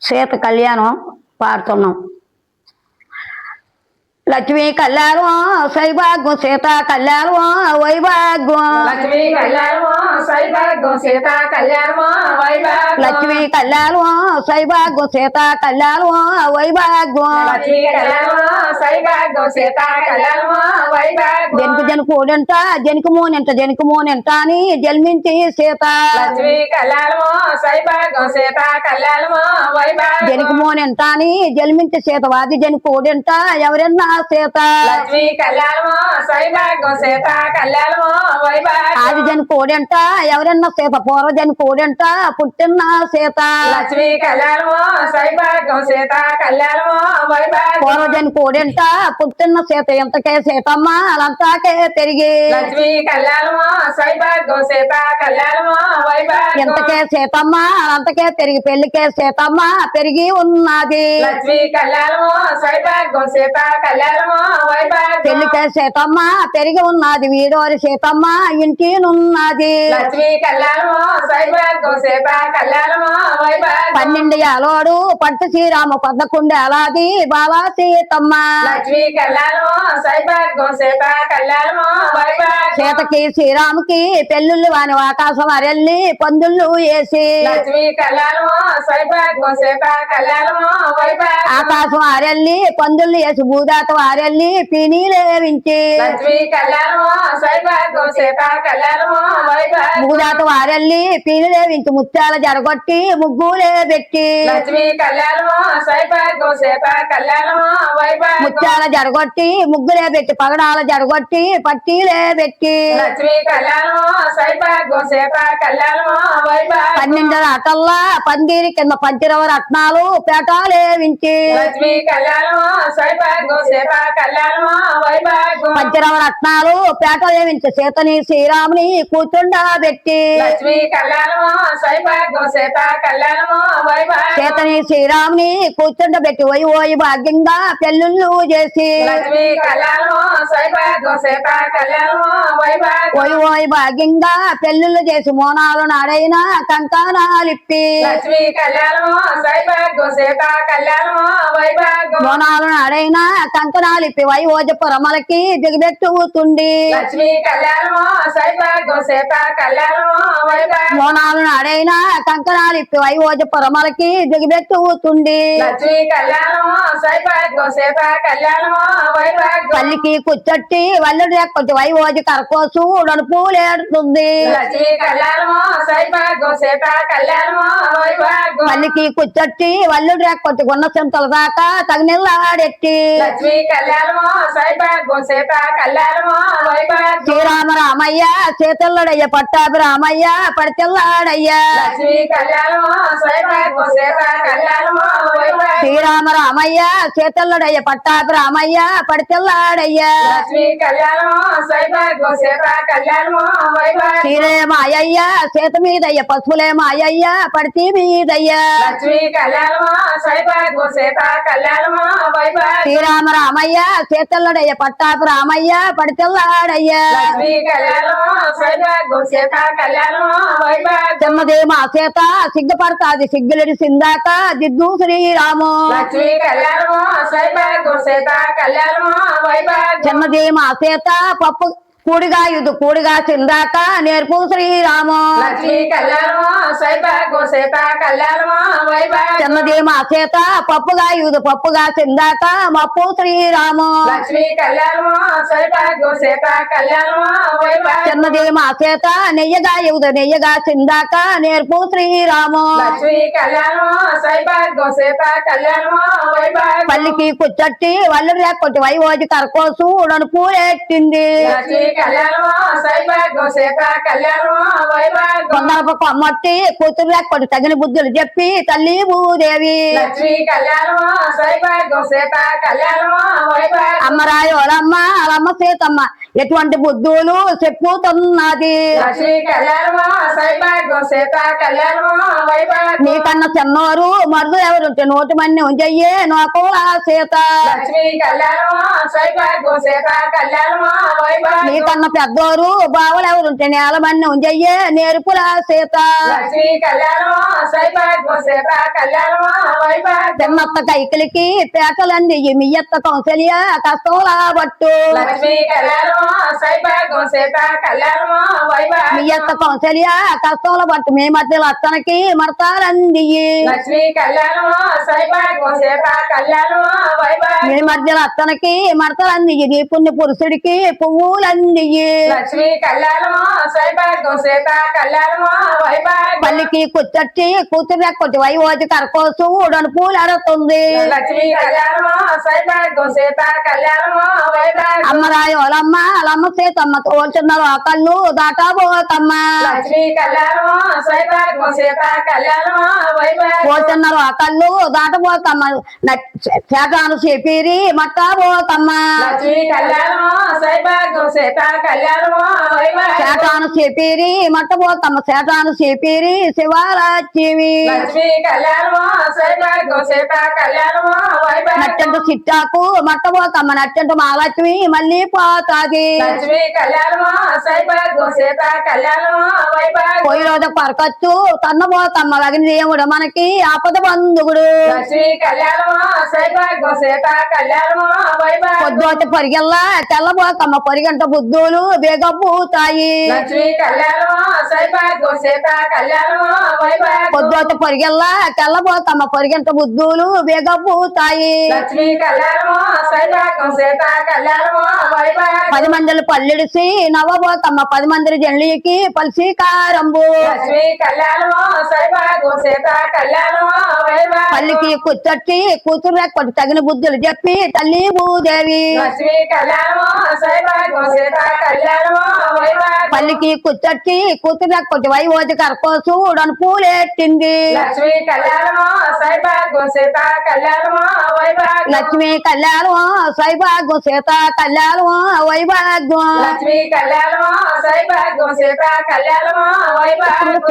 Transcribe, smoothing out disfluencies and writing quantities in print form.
సీత కళ్యాణం పాడుతున్నాం. లక్ష్మీ కళ్యాణం సైభాగ్యం సీత కళ్యాణం వైభాగ్యం. లక్ష్మీ కళ్యాణం సైభాగ్యం సీత కళ్యాణం వైభాగ్యం. లక్ష్మీ కళ్యాణం సైభాగ్యం సీత కళ్యాణం వైభాగ్యం. లక్ష్మీ కళ్యాణం సైభాగ్యం సీత కళ్యాణం వైభాగ్యం. జనకు జనకోడంట జనకు మోనెంట అని జన్మించి సీత. లక్ష్మీ కళ్యాణం సైభాగ్యం సీత కళ్యాణం వైభాగ్యం. జనకు మోనెంట అని జన్మించి సీత వాది జనకోడంట ఎవరన్నా సీత. లక్ష్మీ కళ్యాణం సైభాగ్యం సీత కళ్యాణం వైభాగ్యం. ఆది జనకోడంట ఎవరన్నా సీత పూర్వ జనకోడంట పుట్టిన సీత. లక్ష్మీ కళ్యాణం సైభాగ్యం సీత కళ్యాణం వైభాగ్యం. పూర్వ జనకోడంట పుట్టిన సీత ఎంతకే సీతమ్మ అలంతాకే పెరిగి. లక్ష్మీ కళ్యాణం సైభాగ్యం సీత కళ్యాణం వైభాగ్యం. ఎంతకే సీతమ్మ అలంతకే పెరిగి పెళ్లికే సీతమ్మ పెరిగి ఉన్నది. లక్ష్మీ కళ్యాణం సైభాగ్యం సీత కళ్యాణం వైభాగ్యం. పెళ్లికే సీతమ్మ పెరిగి ఉన్నది వీడోరి సీతమ్మ ఇంటినున్నది. లక్ష్మీ కళ్యాణం సైభాగ్యం సీత కళ్యాణం వైభాగ్యం. 12 ఏలోడు పట్టు శ్రీరామ 11 ఏలాది బాలా సీతమ్మ. లక్ష్మీ కళ్యాణం సైభాగ్యం సీత కళ్యాణం వైభాగ్యం. సీతకి శ్రీరాముకి పెళ్ళిళ్ళు వాని ఆకాశం అరెల్లి పందుళ్ళు వేసి. లక్ష్మీ కళ్యాణం సైభాగ్యం సీత కళ్యాణం వైభాగ్యం. ఆకాశం అరెల్లి పందుళ్ళు వేసి భూదాత అరెల్లి పినీలే వించి. లక్ష్మీ కళ్యాణం సైభాగ్యం సీత కళ్యాణం వైభాగ్యం. భూదాత అరెల్లి పినీలే వించి ముత్యాల జరగొట్టి ముగ్గులే పెట్టి. లక్ష్మీ కళ్యాణం సైభాగ్యం సీత కళ్యాణం వైభాగ్యం. ముత్యాల జరగొట్టి ముగ్గులే పెట్టి పగడాల జరగొట్టి పట్టీలే పెట్టి. లక్ష్మీ కళ్యాణం సైభాగ్యం సీత కళ్యాణం వైభాగ్యం. 12 అటల్లా పందిరి కింద పంచరవ రత్నాలు పేటాలే వించి. లక్ష్మీ కళ్యాణం సైభాగ్యం సీత కళ్యాణం వైభాగ్యం. పంచరవ రత్నాలు పేటలే వించి సీతని శ్రీరాముని కూర్చుండబెట్టి. లక్ష్మీ కళ్యాణం సైభాగ్యం సీత కళ్యాణం వైభాగ్యం. సీతని శ్రీరాముని కూర్చుండబెట్టి ఓయి భాగ్యంగా పెళ్ళిళ్ళు చేసి. లక్ష్మీ కళ్యాణం సైభాగ్యం సీత కళ్యాణం వైభాగ్యం. ఓయి భాగ్యంగా పెళ్ళిళ్ళు చేసి మోనాలు నాడైనా కంకణాలిప్పి. లక్ష్మీ కళ్యాణం సైభాగ్యం సీత కళ్యాణం వైభాగ్యం. మోనాలు నాడైనా కంకణాలిప్పి వైవోజపురమలకి దిగబెట్టుతుండి. లక్ష్మీ కళ్యాణం సైభాగ్యం సీత కళ్యాణం వైభాగ్యం. మోనాలు నాడైనా కంకణాలిప్పి వైవోజపురమలకి దిగబెట్టుతుండి. లక్ష్మీ కళ్యాణం సైభాగ్యం సీత కళ్యాణం వైభాగ్యం. పల్లికి కూర్చొట్టి వల్లుడు కొద్ది వైవోజి కరకోసు నడుపులేడుతుంది. లక్ష్మీ కళ్యాణం సైభాగ్యం సీత కళ్యాణం వైభాగ్యం. పల్లికి కూర్చొట్టి వల్లుడు కొద్ది గున్న చింతల దాకా తగినెల్లాడెట్టి. లక్ష్మీ కళ్యాణం సైభాగ్యం సీత కళ్యాణం వైభాగ్యం. శ్రీరామ రామయ్య చేతుల్లడయ్య పట్టాభి రామయ్య పడితెల్లాడయ్య. లక్ష్మీ కళ్యాణం సైభాగ్యం సీత కళ్యాణం వైభాగ్యం. శ్రీరామ రామయ్య చేతుల్లడయ్య పట్టాభి రామయ్య పడితెల్లాడయ్య. లక్ష్మీ కళ్యాణం సైభాగ్యం సీత కళ్యాణం వైభాగ్యం. శ్రీరే మాయయ్య చేత మీదయ్య పసుపులే మాయయ్య పడితే మీదయ్య. లక్ష్మీ కళ్యాణం సైభాగ్యం సీత కళ్యాణం వైభాగ్యం. శ్రీరామ రామయ్య చేతుల్లడయ్య పట్టాభి రామయ్య పడితెల్లాడయ్య. లక్ష్మీ కళ్యాణం సైభాగ్యం సీత కళ్యాణం వైభాగ్యం. చిన్నదే మా సీత సిగ్గుపడతాది సిగ్గులడి సిందాక దిద్దు శ్రీరాము. లక్ష్మీ కళ్యాణం సైభాగ్యం సీత కళ్యాణం వైభాగ్యం. చిన్నదే మా సీత పప్పు కూడిగా కూడిగా చిందాక నేర్పు శ్రీరాము. లక్ష్మీ కళ్యాణం సైభాగ్యం సీత కళ్యాణం వైభాగ్యం. చిన్నది మా సీత పప్పుగా చిందాక మప్పు శ్రీరాము. లక్ష్మీ కళ్యాణం సైభాగ్యం సీత కళ్యాణం వైభాగ్యం. చిన్నది మా సీత నెయ్యగా చిందాక నేర్పు శ్రీరాము. లక్ష్మీ కళ్యాణం సైభాగ్యం సీత కళ్యాణం వైభాగ్యం. పల్లికి కూర్చొట్టి వల్లుడు కొట్టి వైవోజి కరకోసు నడుపులెట్టింది. లక్ష్మీ కళ్యాణం సైభాగ్యం సీత కళ్యాణం వైభాగ్యం. కొందరపు కొమ్మట్టి కూతురు కొట్టి తగిన బుద్ధులు చెప్పి తల్లి భూదేవి. లక్ష్మీ కళ్యాణం సైభాగ్యం సీత కళ్యాణం వైభాగ్యం. అమ్మరాయోలమ్మ అలమ్మ సీతమ్మ ఎటువంటి బుద్ధులు చెప్పుతున్నది లక్ష్మీ కళ్యాణమా సైభాగ్యం సీత కళ్యాణమా వైభాగ్యం నీకన్నా చిన్నవారు మరుదులు ఎవరుంటే నోటి మన్ని ఉంజయ్యే నోకుల సీత లక్ష్మీ కళ్యాణమా సైభాగ్యం సీత కళ్యాణమా వైభాగ్యం నీకన్నా పెద్దవారు బావలు ఎవరుంటే నేల మన్ని ఉంజయ్యే నేర్పుల సీత లక్ష్మీ కళ్యాణమా సైభాగ్యం సీత కళ్యాణమా వైభాగ్యం తిమ్మత్త కైకిలికి పేటలంది మియ్యత్త కౌశల్య కష్టంలా బట్టు లక్ష్మీ కళ్యాణమా సైభాగ్యం సీత కళ్యాణమా వైభాగ్యం మియ్యత్త కౌశల్య కష్టంల బట్టు మీ మధ్యలో అత్తనకి మడతాలంది లక్ష్మీ కళ్యాణమా సైభాగ్యం సీత కళ్యాణమా వైభాగ్యం మీ మధ్యలో అత్తనకి మడతలంది నీ పుణ్య పురుషుడికి పువ్వులంది లక్ష్మీ కళ్యాణమా సైభాగ్యం సీత కళ్యాణమా వైభాగ్యం పల్లికి కుచ్చట్టి కూతురు కొట్టి వైవోజి కరకోసు ఉడను పూలాడుతుంది లక్ష్మీ కళ్యాణమా సైభాగ్యం సీత కళ్యాణమా వైభాగ్యం అమ్మరాయి వాళ్ళమ్మ వాళ్ళమ్మ సీతమ్మ తోల్చున్నారు ఆ కళ్ళు దాటాబోతమ్మ లక్ష్మీ కళ్యాణమా సైభాగ్యం సీత కళ్యాణమా వైభాగ్యం పోతున్నారు ఆ కళ్ళు దాటబోతమ్మ చేటాను చేపిరి మట్టాబోతమ్మ లక్ష్మీ కళ్యాణమా సైభాగ్యం సీత కళ్యాణమా వైభాగ్యం చేటాను చేపిరి మట్టబోతమ్మ చేటాను చేపిరి శివాలచ్చివి లక్ష్మీ కళ్యాణమా సైభాగ్యం సీత కళ్యాణమా వైభాగ్యం నట్టంట సిట్టాకు మట్టబోతమ్మ నట్టంట మహాలక్ష్మి మళ్ళీ పోతాది లక్ష్మీ కళ్యాణమా సైభాగ్యం సీత కళ్యాణమా వైభాగ్యం పొయ్యి రోజు పరకచ్చు తన్నబోతమ్మ లగిన దేవుడు మనకి ఆపద బంధుగుడు లక్ష్మీ కళ్యాణమా సైభాగ్యం సీత కళ్యాణమా వైభాగ్యం పొద్దుట పరిగెల్లా తెల్లబోతమ్మ పరిగంట బుద్ధులు బేగబ్బూతాయి లక్ష్మీ కళ్యాణమా సైభాగ్యం సీత కళ్యాణమా వైభాగ్యం పొద్దుట పరిగెల్లా తెల్లబోతమ్మ పరిగంట బుద్ధులు బేగబ్బూతాయి లక్ష్మీ కళ్యాణమా సైభాగ్యం సీత కళ్యాణమా వైభాగ్యం 10 మందిని పల్లెడిసి నవ్వబోతమ్మ 10 మంది జల్లికి పలిసీకారంబు లక్ష్మీ కళ్యాణమా సైభాగ్యం సీత కళ్యాణమా వైభాగ్యం పల్లికి కూర్చొట్టి కూతురు కొట్టి తగిన బుద్ధులు చెప్పి తల్లి భూదేవి లక్ష్మీ కళ్యాణమా సైభాగ్యం సీత కళ్యాణమా వైభాగ్యం పల్లికి కూర్చొట్టి కూతురు కొట్టి వైవోజి కరకోసు ఉడను పూలెట్టింది లక్ష్మీ కళ్యాణమా సైభాగ్యం సీత కళ్యాణమా వైభాగ్యం లక్ష్మీ కళ్యాణం సైభాగ్యం సీత కళ్యాణం వైభాగ్యం లక్ష్మీ కళ్యాణమా సైభాగ్యం సీత కళ్యాణమా వైభాగ్యం